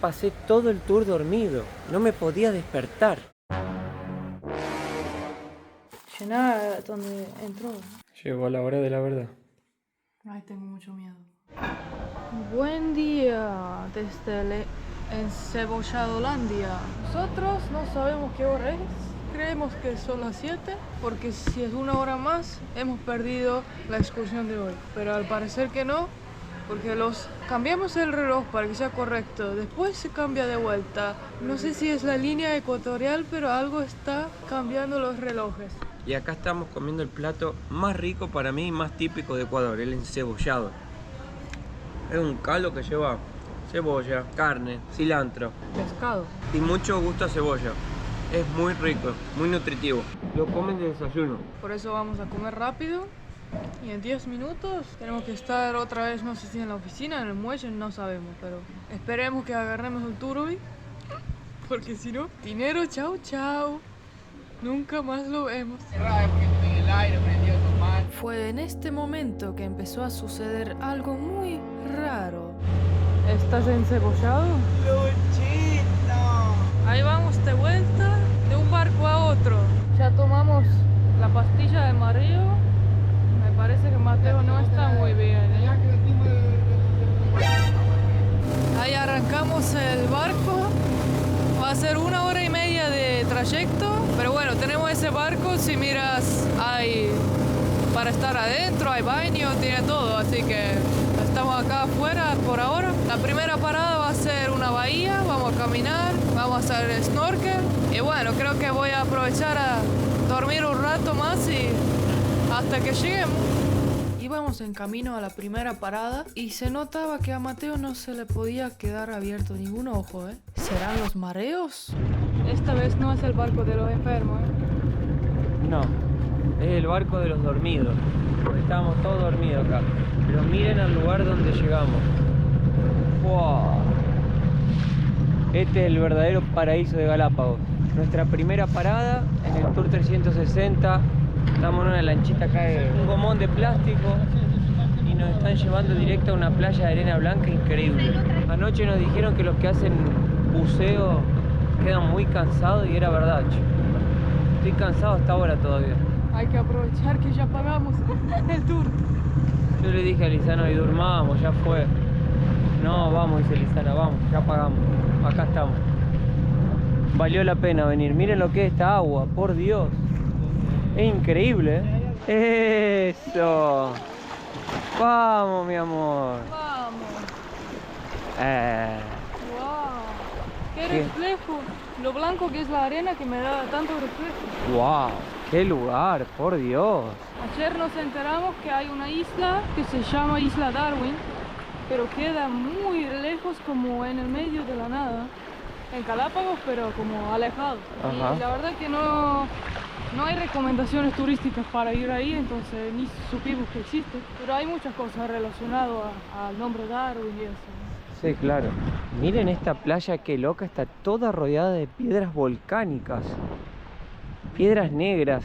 Pasé todo el tour dormido, no me podía despertar. Llená donde entró. Llegó la hora de la verdad. Ay, tengo mucho miedo. Buen día desde el Encebolladolandia. Nosotros no sabemos qué hora es. Creemos que son las 7, porque si es una hora más, hemos perdido la excursión de hoy. Pero al parecer que no, porque cambiamos el reloj para que sea correcto. Después se cambia de vuelta. No sé si es la línea ecuatorial, pero algo está cambiando los relojes. Y acá estamos comiendo el plato más rico para mí y más típico de Ecuador, el encebollado. Es un caldo que lleva cebolla, carne, cilantro Pescado. y mucho gusto a cebolla. Es muy rico, muy nutritivo. Lo comen de desayuno. Por eso vamos a comer rápido. Y en 10 minutos tenemos que estar otra vez, no sé si en la oficina, en el muelle, no sabemos. Pero esperemos que agarremos el turbi. Porque si no, dinero, chau, chau. Nunca más lo vemos. Fue en este momento que empezó a suceder algo muy raro. ¿Estás encebollado? Ahí vamos de vuelta, de un barco a otro. Ya tomamos la pastilla de mareo. Me parece que Mateo no está muy bien, ¿eh? Ahí arrancamos el barco. Va a ser 1 hora y media de trayecto. Pero bueno, tenemos ese barco. Si miras, hay para estar adentro, hay baño, tiene todo. Así que estamos acá afuera por ahora. La primera parada va a ser una bahía. Vamos a caminar, vamos a hacer snorkel. Y bueno, creo que voy a aprovechar a dormir un rato más y hasta que lleguemos. Íbamos en camino a la primera parada y se notaba que a Mateo no se le podía quedar abierto ningún ojo, ¿eh? ¿Serán los mareos? Esta vez no es el barco de los enfermos, ¿eh? No, es el barco de los dormidos. Porque estábamos todos dormidos acá. Pero miren al lugar donde llegamos. ¡Wow! Este es el verdadero paraíso de Galápagos. Nuestra primera parada en el Tour 360. Estamos en una lanchita acá de un gomón de plástico y nos están llevando directo a una playa de arena blanca increíble. Anoche nos dijeron que los que hacen buceo quedan muy cansados y era verdad, che. Estoy cansado hasta ahora todavía. Hay que aprovechar que ya pagamos el tour. Yo le dije a Lisana, y durmamos, ya fue. No, vamos, dice Lisana, vamos, ya pagamos. Acá estamos. Valió la pena venir. Miren lo que es esta agua, por Dios. Es increíble, ¿eh? ¡Eso! ¡Vamos, mi amor! ¡Vamos! ¡Wow! ¡Qué reflejo! Lo blanco que es la arena que me da tanto reflejo. ¡Wow! ¡Qué lugar! ¡Por Dios! Ayer nos enteramos que hay una isla que se llama Isla Darwin, pero queda muy lejos, como en el medio de la nada. En Galápagos, pero como alejado. Ajá. Y la verdad que no hay recomendaciones turísticas para ir ahí, entonces ni supimos que existe. Pero hay muchas cosas relacionadas al nombre Darwin y eso. Sí, claro. Miren esta playa, qué loca, está toda rodeada de piedras volcánicas. Piedras negras,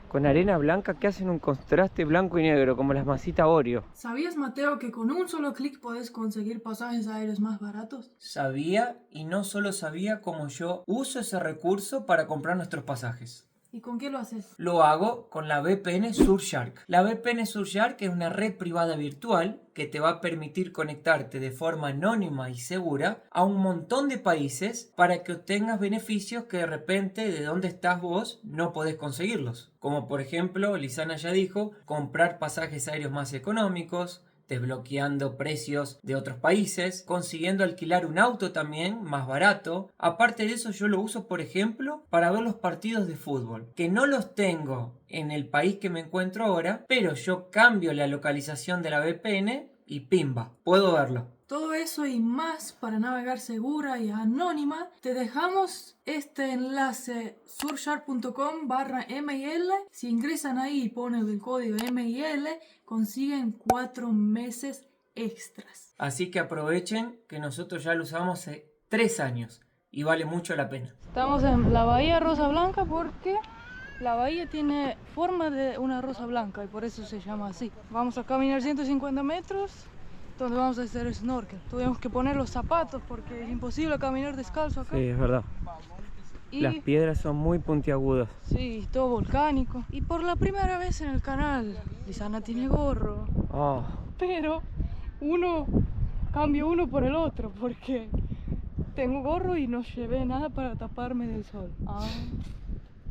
con arena blanca que hacen un contraste blanco y negro, como las masitas Oreo. ¿Sabías, Mateo, que con un solo clic podés conseguir pasajes aéreos más baratos? Sabía, y no solo sabía, como yo uso ese recurso para comprar nuestros pasajes. ¿Y con qué lo haces? Lo hago con la VPN Surfshark. La VPN Surfshark es una red privada virtual que te va a permitir conectarte de forma anónima y segura a un montón de países para que obtengas beneficios que de repente de donde estás vos no podés conseguirlos. Como por ejemplo, Lisana ya dijo, comprar pasajes aéreos más económicos, desbloqueando precios de otros países, consiguiendo alquilar un auto también más barato. Aparte de eso, yo lo uso, por ejemplo, para ver los partidos de fútbol, que no los tengo en el país que me encuentro ahora, pero yo cambio la localización de la VPN y pimba, puedo verlo. Todo eso y más para navegar segura y anónima, te dejamos este enlace surfshark.com/MIL. Si ingresan ahí y ponen el código MIL, consiguen 4 meses extras. Así que aprovechen que nosotros ya lo usamos hace 3 años y vale mucho la pena. Estamos en la bahía Rosa Blanca porque la bahía tiene forma de una rosa blanca y por eso se llama así. Vamos a caminar 150 metros. donde vamos a hacer snorkel. Tuvimos que poner los zapatos porque es imposible caminar descalzo acá. Sí, es verdad. Y Las piedras son muy puntiagudas. sí, todo volcánico. Y por la primera vez en el canal, Lisana tiene gorro. Oh, Pero cambio uno por el otro porque tengo gorro y no llevé nada para taparme del sol.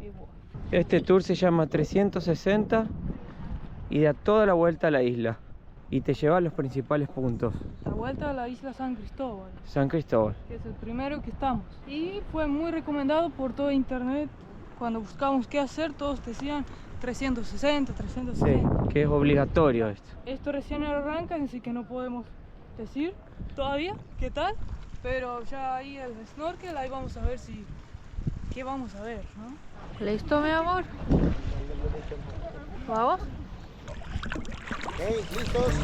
Igual. este tour se llama 360 y da toda la vuelta a la isla. Y te lleva a los principales puntos. La vuelta a la isla San Cristóbal, San Cristóbal. que es el primero que estamos. Y fue muy recomendado por todo internet. Cuando buscamos qué hacer, todos decían 360, Sí, 360. que es obligatorio esto. Esto recién arranca, así que no podemos decir todavía qué tal. Pero ya ahí el snorkel, ahí vamos a ver qué vamos a ver, ¿no? ¿Listo, mi amor? ¿Vamos? Ok, listos.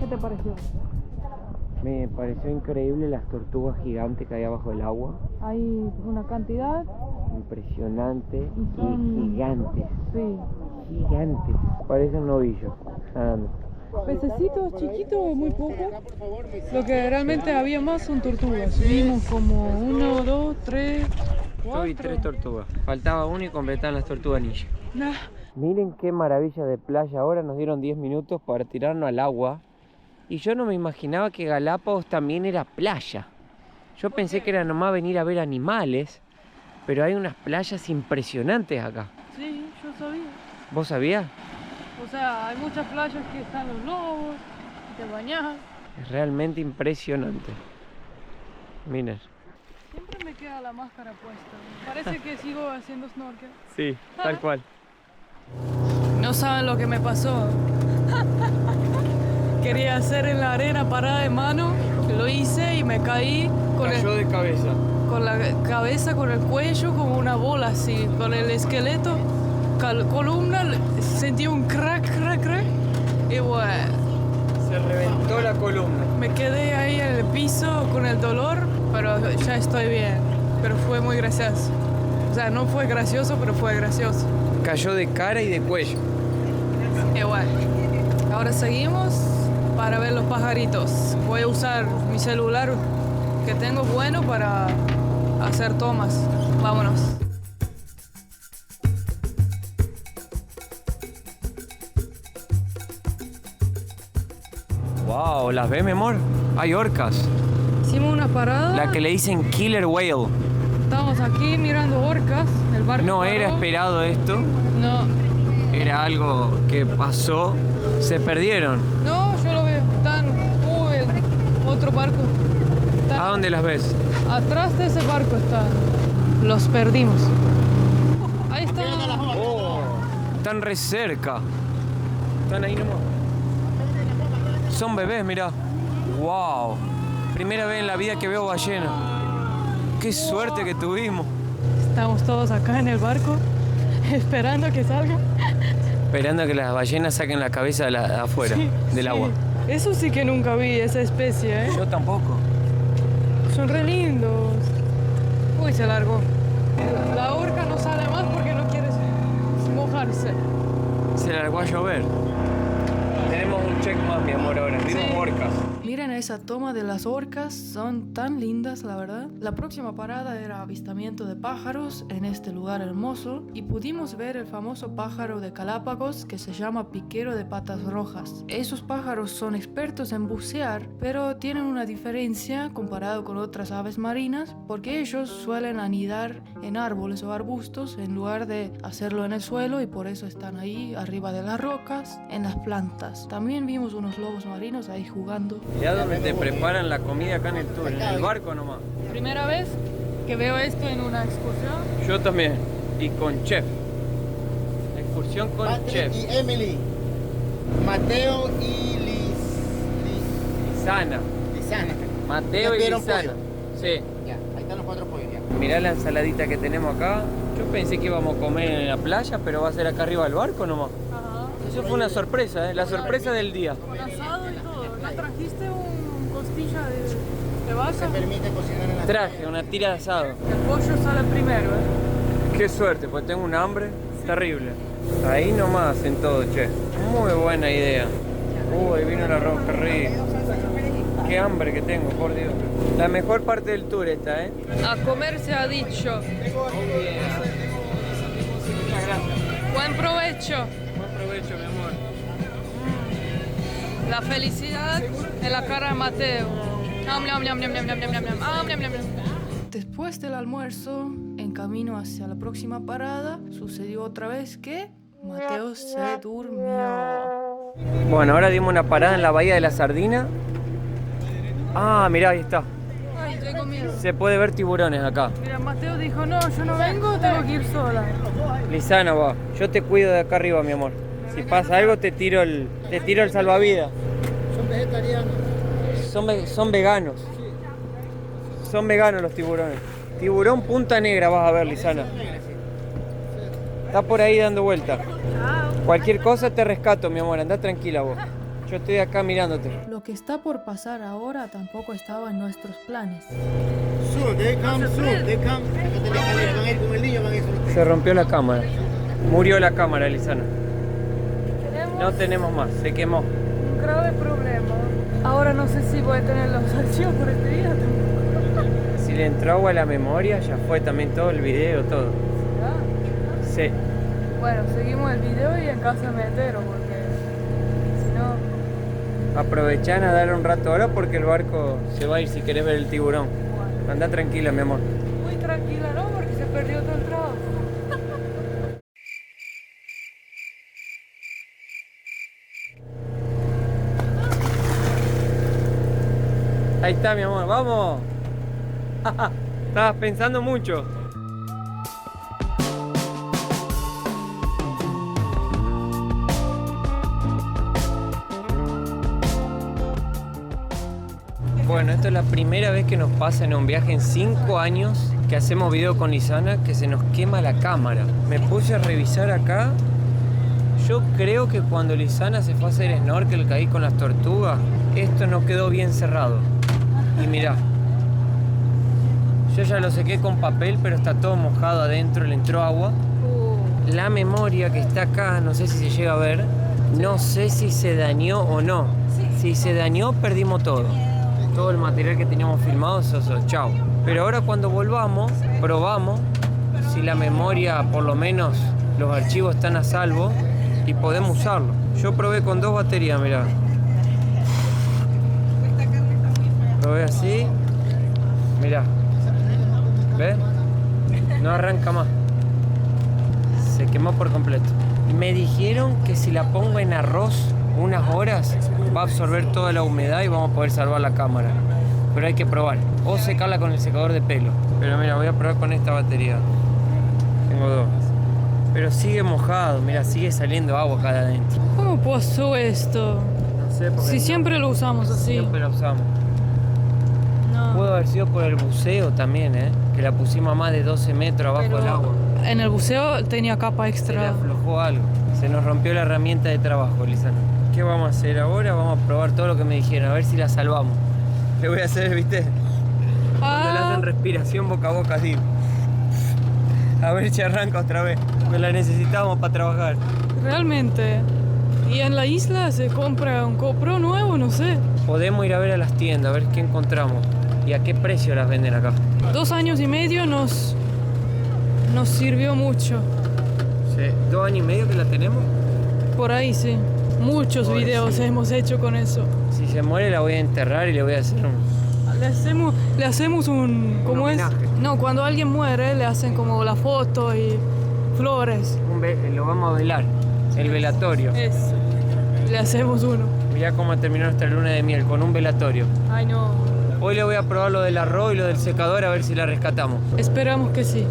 ¿Qué te pareció? Me pareció increíble las tortugas gigantes que hay abajo del agua. Hay una cantidad, Impresionante Y son- y gigantes. sí. Gigantes. Parecen novillos nadando. Pececitos chiquitos, muy poco. Lo que realmente había más son tortugas. Vimos como 1, 2, 3, Yo vi 3 tortugas. Faltaba una y completaban las tortugas ninja. Nah. Miren qué maravilla de playa. Ahora nos dieron 10 minutos para tirarnos al agua. Y yo no me imaginaba que Galápagos también era playa. Yo pensé que era nomás venir a ver animales. Pero hay unas playas impresionantes acá. Sí, yo sabía. ¿Vos sabías? O sea, hay muchas playas que están los lobos, te bañas. Es realmente impresionante. Miren. Siempre me queda la máscara puesta. Parece que sigo haciendo snorkel. Sí, tal cual. No saben lo que me pasó. Quería hacer en la arena parada de mano. Lo hice y me caí de cabeza. con la cabeza, con el cuello, como una bola así, con el esqueleto, columna, sentí un crack. Y bueno, Se reventó la columna. me quedé ahí en el piso con el dolor, pero ya estoy bien. Pero fue muy gracioso. O sea, no fue gracioso, pero fue gracioso. Cayó de cara y de cuello. Y bueno, ahora seguimos para ver los pajaritos. Voy a usar mi celular que tengo bueno para hacer tomas. Vámonos. Wow, ¿las ves, mi amor? Hay orcas. Hicimos una parada. La que le dicen killer whale. Estamos aquí mirando orcas. El barco No paró. era esperado esto. No, Era algo que pasó. Se perdieron. no, yo lo veo. Están. El otro barco. Están ¿A dónde las ves? atrás de ese barco están. Los perdimos. Ahí está. Están re cerca. Están ahí nomás. Son bebés, mirá. Wow. Primera vez en la vida que veo ballena. Qué suerte que tuvimos. Estamos todos acá en el barco esperando que salga. Esperando a que las ballenas saquen la cabeza de afuera, del agua. Eso sí que nunca vi, esa especie, ¿eh? Yo tampoco. Son re lindos. Uy, se largó. La orca no sale más porque no quiere mojarse. Se largó a llover. Tenemos un check más, mi amor, ahora. Vimos Sí. orcas. Miren esa toma de las orcas, son tan lindas, la verdad. La próxima parada era avistamiento de pájaros en este lugar hermoso y pudimos ver el famoso pájaro de Galápagos que se llama piquero de patas rojas. Esos pájaros son expertos en bucear, pero tienen una diferencia comparado con otras aves marinas porque ellos suelen anidar en árboles o arbustos en lugar de hacerlo en el suelo y por eso están ahí arriba de las rocas, en las plantas. También vimos unos lobos marinos ahí jugando. Ya donde te preparan la comida acá en el tour, en el barco nomás. Primera vez que veo esto en una excursión. Yo también, y con chef. Excursión con Patrick chef. y Emily, Mateo y Lisana. Lisana. Mateo ¿Ya y vieron Lisana. pollo? Sí. Ya, ahí están los 4 pollos ya. Mirá la ensaladita que tenemos acá. Yo pensé que íbamos a comer en la playa, pero va a ser acá arriba del barco nomás. Ajá. Eso fue una sorpresa, la sorpresa del día. Con asado y todo. ¿No trajiste un costilla de Se vaca? permite cocinar en la Traje una tira de asado. El pollo sale primero, Qué suerte, pues tengo un hambre terrible. Ahí nomás en todo, che. Muy buena idea. Uy, vino el arroz, qué rico. Qué hambre que tengo, por Dios. La mejor parte del tour esta, ¿eh? A comer se ha dicho. Muchas gracias. Buen provecho. Buen provecho, mi amor. La felicidad en la cara de Mateo. Después del almuerzo, en camino hacia la próxima parada, sucedió otra vez que Mateo se durmió. Bueno, ahora dimos una parada en la bahía de la Sardina. Ah, mirá, ahí está. Ay, tengo miedo. Se puede ver tiburones acá. Mira, Mateo dijo, no, yo no vengo, tengo que ir sola. Lisana va, yo te cuido de acá arriba, mi amor. Si pasa algo te tiro el salvavidas. Son vegetarianos. Son veganos. Son veganos los tiburones. Tiburón punta negra vas a ver, Lisana. Está por ahí dando vuelta. Cualquier cosa te rescato, mi amor, anda tranquila vos. Yo estoy acá mirándote. Lo que está por pasar ahora tampoco estaba en nuestros planes. Soon, they come soon, they come. Van a ir con el niño, van a ir solo. Se rompió la cámara. Murió la cámara, Lisana. No tenemos más, se quemó. Un grave problema. Ahora no sé si voy a tener los archivos por este día. Si le entró agua a la memoria, ya fue también todo el video, todo. Sí. Bueno, seguimos el video y en casa me entero porque si no... Aprovechá a dar un rato ahora porque el barco se va a ir si querés ver el tiburón. Anda tranquila, mi amor. Muy tranquila, ¿no? Porque se perdió todo el trabajo. Ahí está, mi amor, vamos. Estabas pensando mucho. Bueno, esto es la primera vez que nos pasa en un viaje en 5 años que hacemos video con Lisana que se nos quema la cámara. Me puse a revisar acá. Yo creo que cuando Lisana se fue a hacer snorkel caí con las tortugas, esto no quedó bien cerrado. Y mirá, yo ya lo sequé con papel, pero está todo mojado adentro, le entró agua. La memoria que está acá, no sé si se llega a ver, no sé si se dañó o no. Si se dañó, perdimos todo. Todo el material que teníamos filmado, chao. Pero ahora cuando volvamos, probamos si la memoria, por lo menos los archivos están a salvo y podemos usarlo. Yo probé con 2 baterías, mirá. Probé así, mirá. ¿Ves? No arranca más. Se quemó por completo. Me dijeron que si la pongo en arroz unas horas va a absorber toda la humedad y vamos a poder salvar la cámara. Pero hay que probar. O secarla con el secador de pelo. Pero mira, voy a probar con esta batería. Tengo 2. Pero sigue mojado, mira, sigue saliendo agua acá de adentro. ¿Cómo pasó esto? No sé, porque Si siempre lo usamos así. siempre la usamos. No. Pudo haber sido por el buceo también, que la pusimos a más de 12 metros abajo Pero del agua. en el buceo tenía capa Se le extra. aflojó algo. Se nos rompió la herramienta de trabajo, Lisana. ¿Qué vamos a hacer ahora? Vamos a probar todo lo que me dijeron, a ver si la salvamos. Le voy a hacer, ¿viste? Cuando le hacen respiración boca a boca así. A ver si arranca otra vez. Porque la necesitamos para trabajar. Realmente. Y en la isla se compra un GoPro nuevo, no sé. Podemos ir a ver a las tiendas, a ver qué encontramos. ¿Y a qué precio las venden acá? 2 años y medio nos sirvió mucho. Sí. 2 años y medio que la tenemos. Por ahí sí. Muchos Pobrecito. videos hemos hecho con eso. Si se muere la voy a enterrar y le voy a hacer Le hacemos un... ¿Cómo es? homenaje. No, cuando alguien muere le hacen como la foto y flores. lo vamos a velar. El velatorio. Eso. Le hacemos uno. Mirá cómo terminó nuestra luna de miel, con un velatorio. Ay no. Hoy le voy a probar lo del arroz y lo del secador a ver si la rescatamos. Esperamos que sí.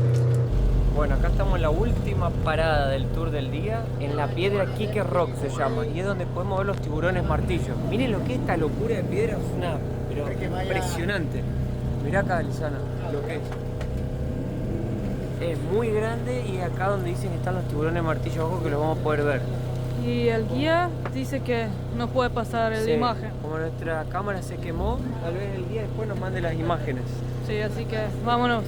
Bueno, acá estamos en la última parada del tour del día, en la piedra Quique Rock se llama, y es donde podemos ver los tiburones martillos. Miren lo que es esta locura de piedra, es una pero impresionante. Mirá acá, Lisana, lo que es. Es muy grande y acá donde dicen que están los tiburones martillos, ojo que los vamos a poder ver. Y el guía dice que no puede pasar la Sí, imagen. como nuestra cámara se quemó, tal vez el guía después nos mande las imágenes. Sí, así que vámonos.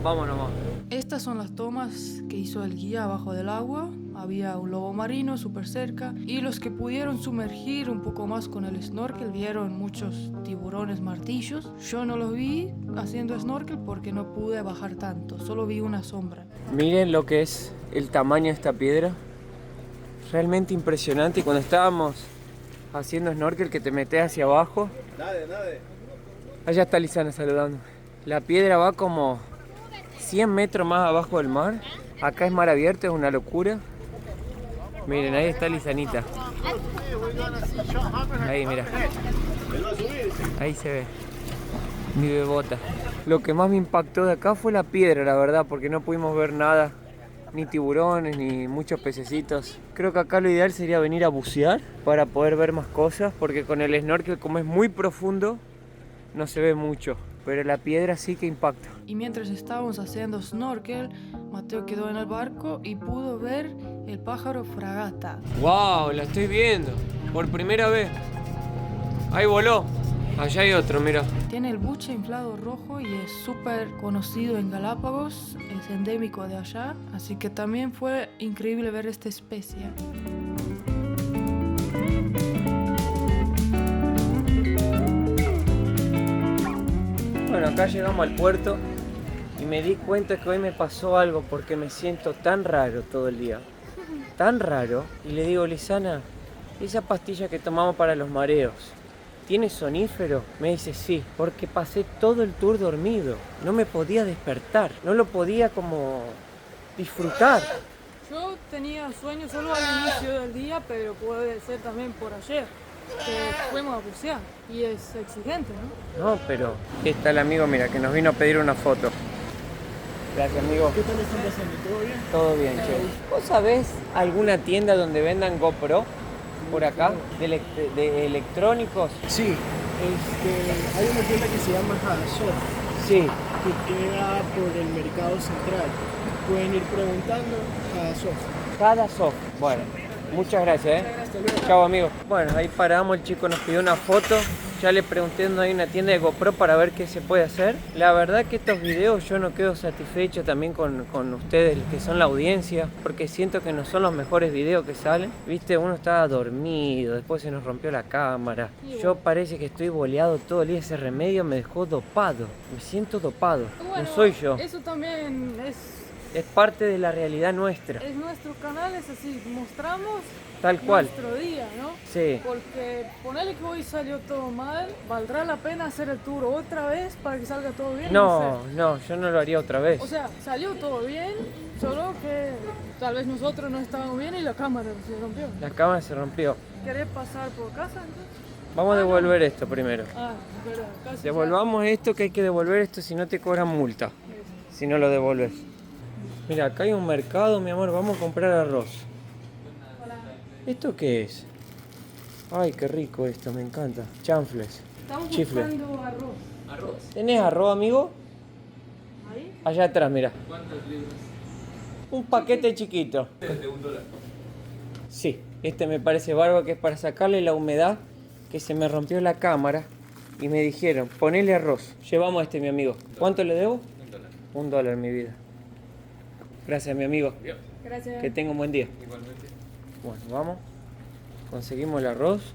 Vámonos, vamos. Estas son las tomas que hizo el guía abajo del agua. Había un lobo marino súper cerca y los que pudieron sumergir un poco más con el snorkel vieron muchos tiburones martillos. Yo no los vi haciendo snorkel porque no pude bajar tanto, solo vi una sombra. Miren lo que es el tamaño de esta piedra. Realmente impresionante. Y cuando estábamos haciendo snorkel que te metes hacia abajo. Allá está Lisana saludando. La piedra va como 100 metros más abajo del mar. Acá es mar abierto, es una locura. Miren, ahí está Lisanita. Ahí, mira. Ahí se ve. Mi bebota. Lo que más me impactó de acá fue la piedra, la verdad, porque no pudimos ver nada. Ni tiburones, ni muchos pececitos. Creo que acá lo ideal sería venir a bucear para poder ver más cosas, porque con el snorkel, como es muy profundo, no se ve mucho. Pero la piedra sí que impacta. Y mientras estábamos haciendo snorkel, Mateo quedó en el barco y pudo ver el pájaro fragata. ¡Wow! La estoy viendo. Por primera vez. Ahí voló. Allá hay otro, mira. Tiene el buche inflado rojo y es súper conocido en Galápagos, es endémico de allá, así que también fue increíble ver esta especie. Bueno, acá llegamos al puerto y me di cuenta que hoy me pasó algo porque me siento tan raro todo el día. Tan raro. Y le digo, Lisana, esa pastilla que tomamos para los mareos, ¿tiene sonífero? Me dice sí, porque pasé todo el tour dormido. No me podía despertar, no lo podía como disfrutar. Yo tenía sueño solo al inicio del día, pero puede ser también por ayer, que fuimos a bucear y es exigente, ¿no? No, pero aquí está el amigo, mira, que nos vino a pedir una foto. Gracias, amigo. ¿Qué tal están pasando? ¿Todo bien? Todo bien, che. ¿Vos sabés alguna tienda donde vendan GoPro por acá? De electrónicos. Sí, hay una tienda que se llama Hadasoft, Sí. que queda por el mercado central. Pueden ir preguntando Hadasoft. Hadasoft. Bueno, muchas gracias, Chao, amigo. Bueno, ahí paramos, el chico nos pidió una foto. Ya le pregunté dónde hay una tienda de GoPro para ver qué se puede hacer. La verdad que estos videos yo no quedo satisfecho también con ustedes, que son la audiencia, porque siento que no son los mejores videos que salen. Viste, uno estaba dormido, después se nos rompió la cámara. Yo parece que estoy boleado todo el día, ese remedio me dejó dopado. Me siento dopado, no soy yo. Eso también Es parte de la realidad nuestra, es nuestro canal, es así, mostramos tal cual. nuestro día, ¿no? Sí. Porque ponerle que hoy salió todo mal, ¿valdrá la pena hacer el tour otra vez para que salga todo bien? No, sé. no, yo no lo haría otra vez. O sea, salió todo bien, solo que tal vez nosotros no estábamos bien y la cámara se rompió. La cámara se rompió. ¿Querés pasar por casa entonces? Vamos a devolver esto primero. Ah, es verdad, casi Devolvamos esto, que hay que devolver esto, si no te cobran multa. Si no lo devuelves. Mira, acá hay un mercado, mi amor, vamos a comprar arroz. ¿Esto qué es? Ay, qué rico esto, me encanta. Chanfles. Estamos Chifles. buscando arroz. ¿Tenés arroz, amigo? ¿Ahí? Allá atrás, mira. ¿Cuántos libras? Un paquete chiquito. ¿De $1? Sí, este me parece bárbaro, que es para sacarle la humedad, que se me rompió la cámara. Y me dijeron, ponele arroz. Llevamos este, mi amigo. ¿Cuánto le debo? $1, mi vida. Gracias, mi amigo. Gracias. Que tenga un buen día. Igualmente. Bueno, vamos. Conseguimos el arroz.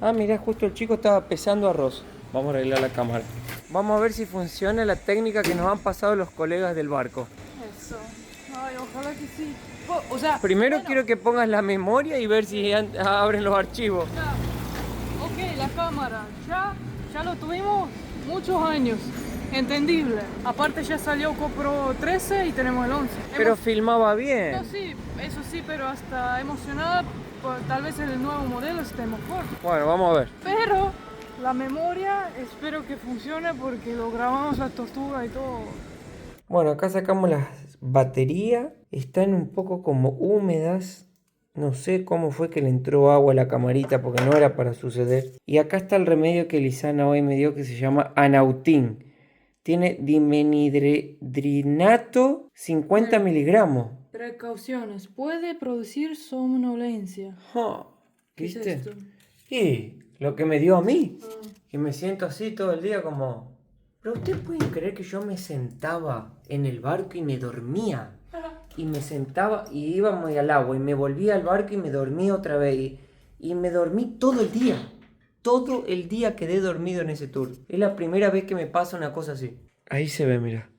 Ah, mirá, justo el chico estaba pesando arroz. Vamos a arreglar la cámara. Vamos a ver si funciona la técnica que nos han pasado los colegas del barco. Eso. Ay, ojalá que sí. O sea, Primero bueno, quiero que pongas la memoria y ver si abren los archivos. ya. Ok, la cámara. Ya lo tuvimos muchos años. Entendible. Aparte ya salió GoPro 13 y tenemos el 11. Pero filmaba bien. No, sí, eso sí, pero hasta emocionada, pues, tal vez el nuevo modelo esté mejor. Bueno, vamos a ver. Pero la memoria espero que funcione porque lo grabamos la tortuga y todo. Bueno, acá sacamos las baterías. Están un poco como húmedas. No sé cómo fue que le entró agua a la camarita porque no era para suceder. Y acá está el remedio que Lisana hoy me dio que se llama Anautin. Tiene dimenhidrinato 50 miligramos. Precauciones, puede producir somnolencia. ¿Qué es ¿Viste? esto? Y lo que me dio a mí. Y me siento así todo el día como... Pero ustedes pueden creer que yo me sentaba en el barco y me dormía. Y me sentaba y íbamos al agua y me volvía al barco y me dormía otra vez. Y me dormí todo el día. Todo el día quedé dormido en ese tour. Es la primera vez que me pasa una cosa así. Ahí se ve, mira.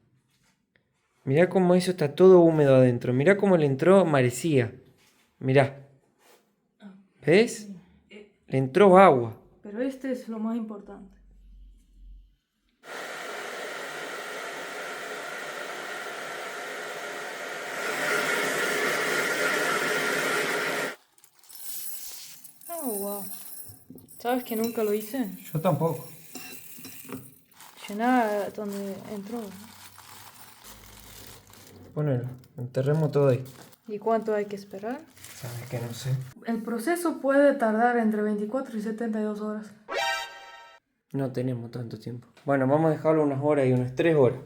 Mirá cómo eso está todo húmedo adentro. Mirá cómo le entró marecía. Mirá. ¿Ves? Le entró agua. Pero este es lo más importante. Oh, wow. ¿Sabes que nunca lo hice? Yo tampoco. Llenar donde entró. Ponelo. Enterremos todo ahí. ¿Y cuánto hay que esperar? Sabes que no sé. El proceso puede tardar entre 24 y 72 horas. No tenemos tanto tiempo. Bueno, vamos a dejarlo unas horas y unas 3 horas.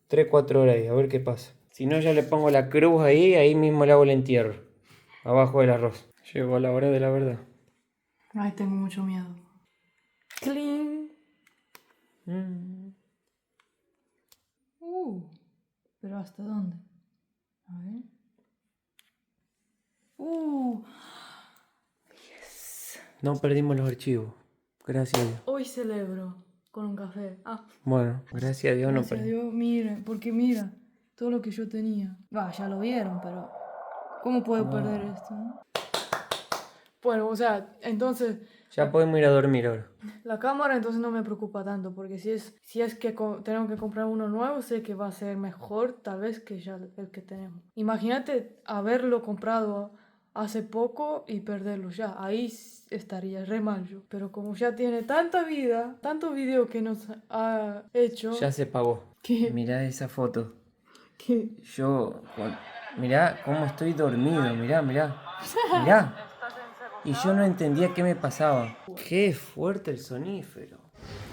3, 4 horas ahí, a ver qué pasa. Si no, ya le pongo la cruz ahí mismo le hago el entierro. Abajo del arroz. Llegó la hora de la verdad. Ay, tengo mucho miedo. Clean. ¿Pero hasta dónde? A ver. Yes. No perdimos los archivos. Gracias a Dios. Hoy celebro con un café. Bueno, gracias a Dios no Gracias a perdimos. Dios, miren, porque mira, todo lo que yo tenía. Ya lo vieron, pero ¿cómo puedo perder esto? ¿No? Bueno, o sea, entonces Ya podemos ir a dormir ahora. la cámara entonces no me preocupa tanto, porque si es que tenemos que comprar uno nuevo, sé que va a ser mejor tal vez que ya el que tenemos. Imagínate haberlo comprado hace poco y perderlo ya. Ahí estaría re mal yo. Pero como ya tiene tanta vida, tanto video que nos ha hecho... Ya se pagó. ¿Qué? Mirá esa foto. ¿Qué? Mirá cómo estoy dormido. Mirá. Mirá. Y yo no entendía qué me pasaba. Qué fuerte el sonífero.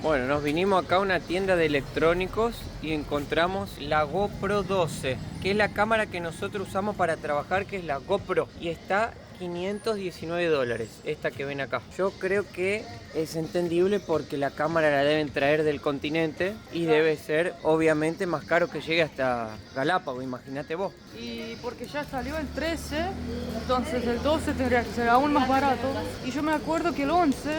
Bueno, nos vinimos acá a una tienda de electrónicos y encontramos la GoPro 12, que es la cámara que nosotros usamos para trabajar, que es la GoPro. Y está $519, esta que ven acá. Yo creo que es entendible porque la cámara la deben traer del continente y debe ser obviamente más caro que llegue hasta Galápagos, imagínate vos. Y porque ya salió el 13, entonces el 12 tendría que ser aún más barato. Y yo me acuerdo que el 11,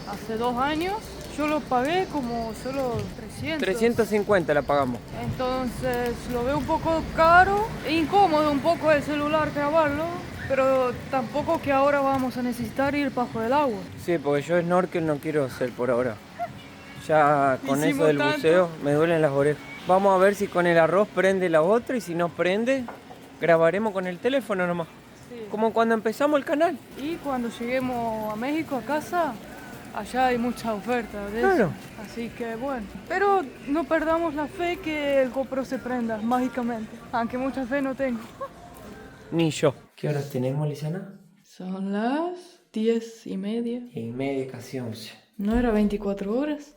hace 2 años, yo lo pagué como solo 300. 350 la pagamos. Entonces lo veo un poco caro e incómodo un poco el celular grabarlo, pero tampoco que ahora vamos a necesitar ir bajo el agua. Sí, porque yo snorkel no quiero hacer por ahora. Ya con Hicimos eso del tanto. buceo me duelen las orejas. Vamos a ver si con el arroz prende la otra y si no prende, grabaremos con el teléfono nomás. Sí. Como cuando empezamos el canal. Y cuando lleguemos a México, a casa, allá hay mucha oferta de Claro. eso. Así que bueno. Pero no perdamos la fe que el GoPro se prenda mágicamente. Aunque mucha fe no tengo. Ni yo. ¿Qué horas tenemos, Lisana? Son las 10:30. Y media, casi 11. ¿No era 24 horas?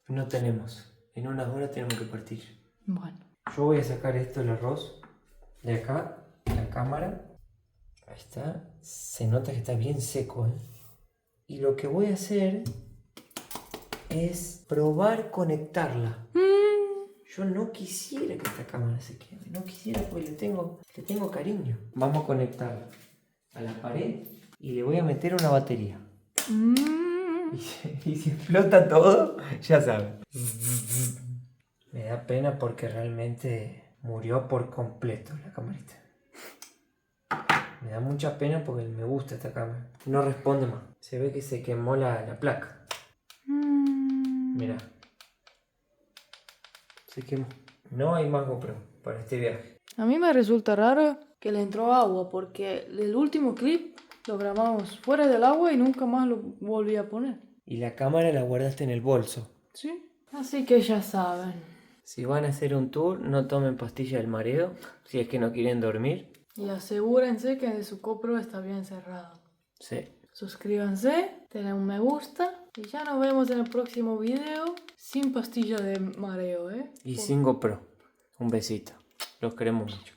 No tenemos. En unas horas tenemos que partir. Bueno. Yo voy a sacar esto, el arroz, de acá, la cámara. Ahí está. Se nota que está bien seco, ¿eh? Y lo que voy a hacer es probar conectarla. Yo no quisiera que esta cámara se quede. No quisiera porque le tengo cariño. Vamos a conectarla a la pared Y le voy a meter una batería. Y si explota todo, ya saben. Me da pena porque realmente murió por completo la camarita. Me da mucha pena porque me gusta esta cámara. No responde más. Se ve que se quemó la placa. Mira. Se quemó. No hay más GoPro para este viaje. A mí me resulta raro que le entró agua porque el último clip lo grabamos fuera del agua y nunca más lo volví a poner. Y la cámara la guardaste en el bolso. Sí. Así que ya saben. Si van a hacer un tour, no tomen pastilla del mareo. Si es que no quieren dormir. Y asegúrense que su GoPro está bien cerrado. Sí. Suscríbanse, denle un me gusta y ya nos vemos en el próximo video sin pastilla de mareo, Y sin GoPro. Un besito. Los queremos mucho.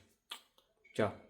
Chao.